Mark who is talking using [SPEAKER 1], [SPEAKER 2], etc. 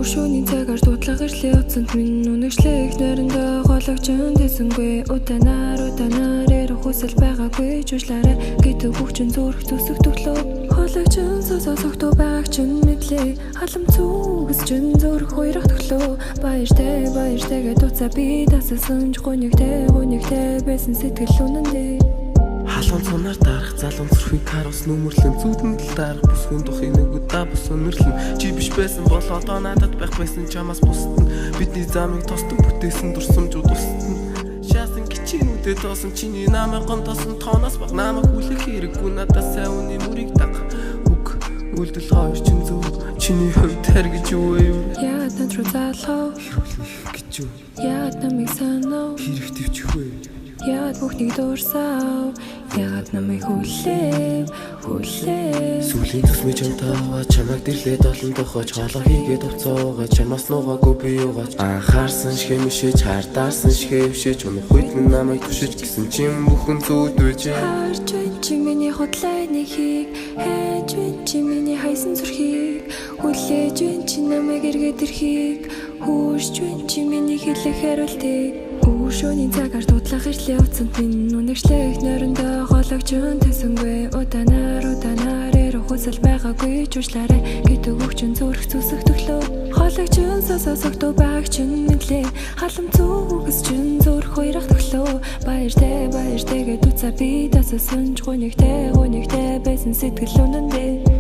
[SPEAKER 1] Шөнийн цагаар дутлах ирлээ утсанд минь үнэшлэх нойрондоо гологчон тэсэнгүй уданаар ярих хүсэл байгаагүй жуулаарай гэдэг хөвчин зүрх зүсэх төглөө гологчон сосогтуу байгааг чинь мэдлээ халам зүгс чин зүрх хоёрох төглөө баяртай дуцаа би тассан гонигтэй байсан сэтгэл үнэндээ
[SPEAKER 2] халуун цунаар дарах залуун зүрхийн карус нүмерлэн зүудэн тал дарах бүсгүн духын нэг удаа бус өнөрлөн чи биш байсан бол одоо надад байх байсан чамаас бусдна бидний замыг тостон бүтээсэн дурсамжууд устна шаасан кичинүүдэд тоосон чиний намайг гомдосон тооноос баг намайг хүлэх хэрэггүй надаас сайн үний мөрийг даг үг үлдэл хоёр чин зүг чиний хувьд хэргэж юу вэ
[SPEAKER 1] яа тантруу залхав
[SPEAKER 2] гэж юу
[SPEAKER 1] яа намайг санав
[SPEAKER 2] хэрэгтэвч юу
[SPEAKER 1] яад бүхнийг дуурсав яад намайг хүлээв
[SPEAKER 2] сүлийн төсмөж хамтаа чамайг дэрлээд олон дохож хоолоо хийгээд уцаагаа чамаас нуугаагүй би юугаач анхаарсан шхэмшиж хардаарсан шхэмшиж өнөх үед минь намайг түшиж гисэн чим бүхэн зүуд үжээ
[SPEAKER 1] харж байна чи миний хотлой нэхийг хайж байна чи миний хайсан зүрхийг хүлээж байна чи намайг эргээд ирхийг хурж байна чи миний хэлэх хариултыг Шөнийн цагаар дутлах ирлээ утсанд минь үнэшлэх нойрондоо гологчон тэсэнгүй уданаар ярих хүсэл байгаагүй жуулаарай гэдэг хөвчин зүрх зүсэх төглөө гологчон сосогтуу байгааг чинь мэдлээ халам зүгс чин зүрх хоёрох төглөө баяртай дуцаа би тассан гонигтэй байсан сэтгэл үнэндээ